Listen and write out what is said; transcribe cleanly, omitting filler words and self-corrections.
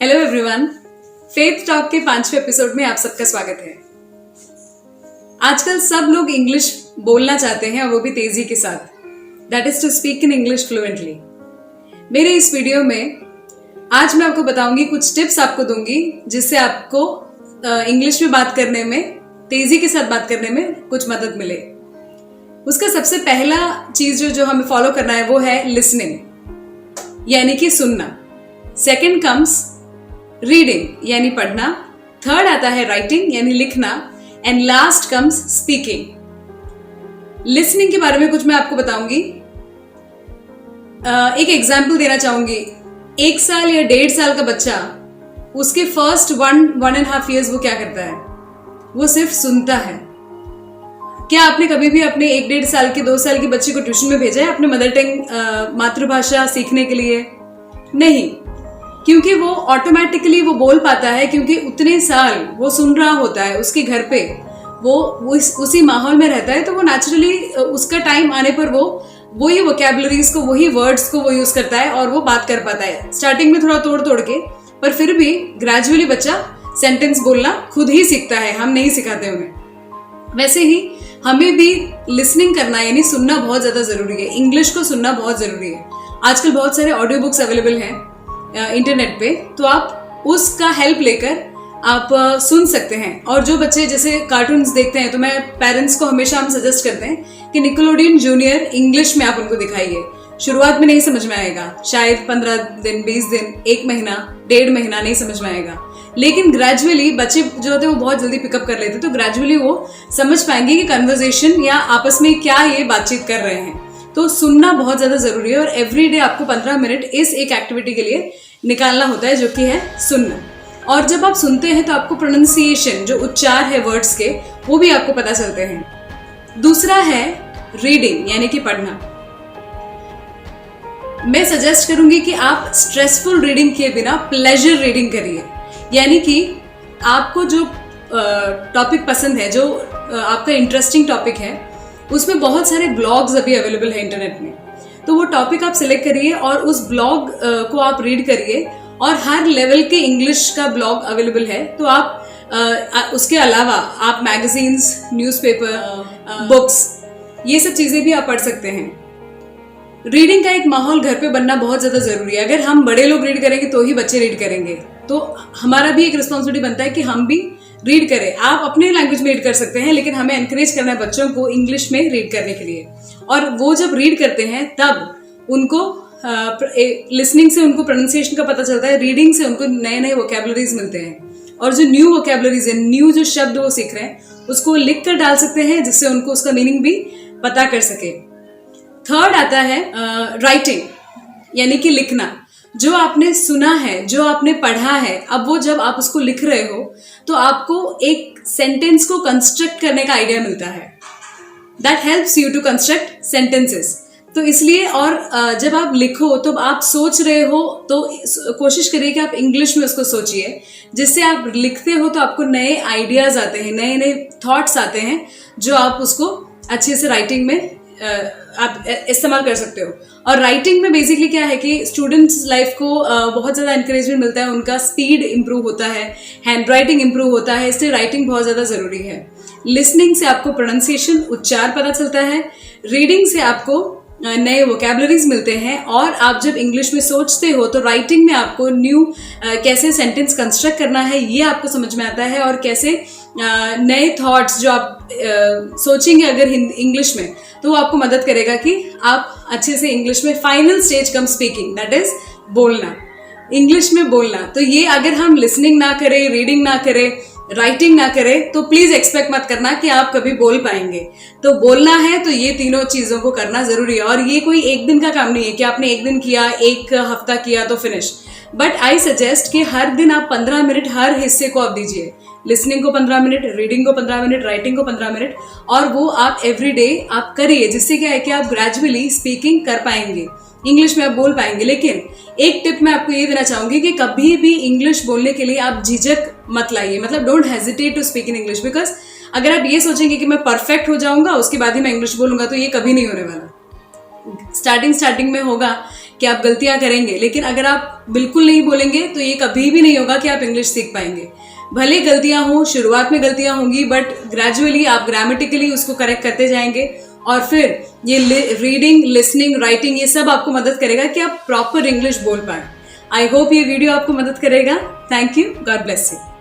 Hello everyone, faith talk के 5वें episode में आप सबका स्वागत है। आजकल सब लोग इंग्लिश बोलना चाहते हैं और वो भी तेजी के साथ, that is to speak in English fluently. मेरे इस वीडियो में आज मैं आपको बताऊंगी, कुछ टिप्स आपको दूंगी जिससे आपको इंग्लिश में बात करने में, तेजी के साथ बात करने में कुछ मदद मिले। उसका सबसे पहला चीज जो हमें फॉलो करना है वो है लिसनिंग, यानी कि सुनना। सेकंड कम्स रीडिंग यानी पढ़ना। थर्ड आता है राइटिंग यानी लिखना। And last comes speaking. Listening के बारे में कुछ मैं आपको बताऊंगी। एक एग्जाम्पल देना चाहूंगी। 1 साल या 1.5 साल का बच्चा, उसके फर्स्ट 1.5 years वो क्या करता है? वो सिर्फ सुनता है। क्या आपने कभी भी अपने 1-1.5 साल के 2 साल के बच्चे को ट्यूशन में भेजा है अपने मदर टंग मातृभाषा सीखने के लिए? नहीं, क्योंकि वो ऑटोमेटिकली वो बोल पाता है, क्योंकि उतने साल वो सुन रहा होता है उसके घर पे, वो उसी माहौल में रहता है, तो वो नेचुरली उसका टाइम आने पर वो वही वोकैबुलरीज को, वही वर्ड्स को वो यूज करता है और वो बात कर पाता है। स्टार्टिंग में थोड़ा तोड़ तोड़ के, पर फिर भी ग्रेजुअली बच्चा सेंटेंस बोलना खुद ही सीखता है, हम नहीं सिखाते उन्हें। वैसे ही हमें भी लिसनिंग करना यानी सुनना बहुत ज्यादा जरूरी है। इंग्लिश को सुनना बहुत जरूरी है। आजकल बहुत सारे ऑडियो बुक्स अवेलेबल हैं इंटरनेट पे, तो आप उसका हेल्प लेकर आप सुन सकते हैं। और जो बच्चे जैसे कार्टून्स देखते हैं, तो मैं पेरेंट्स को हमेशा हम सजेस्ट करते हैं कि निकोलोडियन जूनियर इंग्लिश में आप उनको दिखाइए। शुरुआत में नहीं समझ में आएगा, शायद 15 दिन, 20 दिन, 1 महीना, 1.5 महीना नहीं समझ में आएगा, लेकिन ग्रेजुअली बच्चे जो होते हैं वो बहुत जल्दी पिकअप कर लेते हैं। तो ग्रेजुअली वो समझ पाएंगे कि कन्वर्सेशन या आपस में क्या ये बातचीत कर रहे हैं। तो सुनना बहुत ज्यादा जरूरी है और एवरीडे आपको 15 मिनट इस एक एक्टिविटी के लिए निकालना होता है, जो कि है सुनना। और जब आप सुनते हैं तो आपको प्रोनाउंसिएशन, जो उच्चार है वर्ड्स के, वो भी आपको पता चलते हैं। दूसरा है रीडिंग यानी कि पढ़ना। मैं सजेस्ट करूंगी कि आप स्ट्रेसफुल रीडिंग किए बिना प्लेजर रीडिंग करिए। यानी कि आपको जो टॉपिक पसंद है, जो आपका इंटरेस्टिंग टॉपिक है, उसमें बहुत सारे ब्लॉग्स अभी अवेलेबल है इंटरनेट में। तो वो टॉपिक आप सिलेक्ट करिए और उस ब्लॉग को आप रीड करिए। और हर लेवल के इंग्लिश का ब्लॉग अवेलेबल है, तो आप उसके अलावा आप मैगजीन्स, न्यूज़पेपर, बुक्स, ये सब चीजें भी आप पढ़ सकते हैं। रीडिंग का एक माहौल घर पे बनना बहुत ज्यादा जरूरी है। अगर हम बड़े लोग रीड करेंगे तो ही बच्चे रीड करेंगे, तो हमारा भी एक रिस्पॉन्सिबिलिटी बनता है कि हम भी रीड करें। आप अपने लैंग्वेज में रीड कर सकते हैं, लेकिन हमें एनकरेज करना है बच्चों को इंग्लिश में रीड करने के लिए। और वो जब रीड करते हैं तब उनको लिसनिंग से उनको प्रोनाउंसिएशन का पता चलता है, रीडिंग से उनको नए नए वोकैबुलरीज मिलते हैं। और जो न्यू वोकैबुलरीज है, न्यू जो शब्द वो सीख रहे हैं, उसको लिख कर डाल सकते हैं, जिससे उनको उसका मीनिंग भी पता कर सके। थर्ड आता है राइटिंग यानी कि लिखना। जो आपने सुना है, जो आपने पढ़ा है, अब वो जब आप उसको लिख रहे हो तो आपको एक सेंटेंस को कंस्ट्रक्ट करने का आइडिया मिलता है। That helps you to construct sentences. तो इसलिए, और जब आप लिखो तो आप सोच रहे हो, तो कोशिश करिए कि आप इंग्लिश में उसको सोचिए। जिससे आप लिखते हो तो आपको नए आइडियाज आते हैं, नए नए थॉट्स आते हैं, जो आप उसको अच्छे से राइटिंग में आप इस्तेमाल कर सकते हो। और राइटिंग में बेसिकली क्या है कि स्टूडेंट्स लाइफ को बहुत ज़्यादा इंकरेजमेंट मिलता है, उनका स्पीड इंप्रूव होता है, हैंड राइटिंग इंप्रूव होता है, इसलिए राइटिंग बहुत ज़्यादा ज़रूरी है। लिसनिंग से आपको प्रोनाउंसिएशन, उच्चार पता चलता है। रीडिंग से आपको नए वोकैबुलरीज मिलते हैं। और आप जब इंग्लिश में सोचते हो तो राइटिंग में आपको न्यू कैसे सेंटेंस कंस्ट्रक्ट करना है ये आपको समझ में आता है। और कैसे नए थॉट्स जो आप सोचेंगे अगर इंग्लिश में, तो वो आपको मदद करेगा कि आप अच्छे से इंग्लिश में, final stage come speaking, that is बोलना, इंग्लिश में बोलना। तो ये अगर हम लिसनिंग ना करें, रीडिंग ना करें, राइटिंग ना करें, तो प्लीज एक्सपेक्ट मत करना कि आप कभी बोल पाएंगे। तो बोलना है तो ये तीनों चीजों को करना जरूरी है। और ये कोई एक दिन का काम नहीं है कि आपने एक दिन किया, एक हफ्ता किया तो फिनिश। बट आई सजेस्ट कि हर दिन आप 15 मिनट हर हिस्से को आप दीजिए। लिसनिंग को 15 मिनट, रीडिंग को 15 मिनट, राइटिंग को 15 मिनट, और वो आप एवरीडे आप करिए। जिससे क्या है कि आप ग्रेजुअली स्पीकिंग कर पाएंगे, इंग्लिश में आप बोल पाएंगे। लेकिन एक टिप मैं आपको ये देना चाहूंगी कि कभी भी इंग्लिश बोलने के लिए आप झिझक मत लाइए। मतलब don't hesitate to speak in English, because अगर आप ये सोचेंगे कि मैं परफेक्ट हो जाऊंगा उसके बाद ही मैं इंग्लिश बोलूंगा, तो ये कभी नहीं होने वाला। स्टार्टिंग में होगा कि आप गलतियां करेंगे, लेकिन अगर आप बिल्कुल नहीं बोलेंगे तो ये कभी भी नहीं होगा कि आप इंग्लिश सीख पाएंगे। भले गलतियां हो, शुरुआत में गलतियां होंगी, बट ग्रेजुअली आप ग्रामेटिकली उसको करेक्ट करते जाएंगे और फिर ये रीडिंग, लिसनिंग, राइटिंग, ये सब आपको मदद करेगा कि आप प्रॉपर इंग्लिश बोल पाए। आई होप ये वीडियो आपको मदद करेगा। Thank you, God bless you.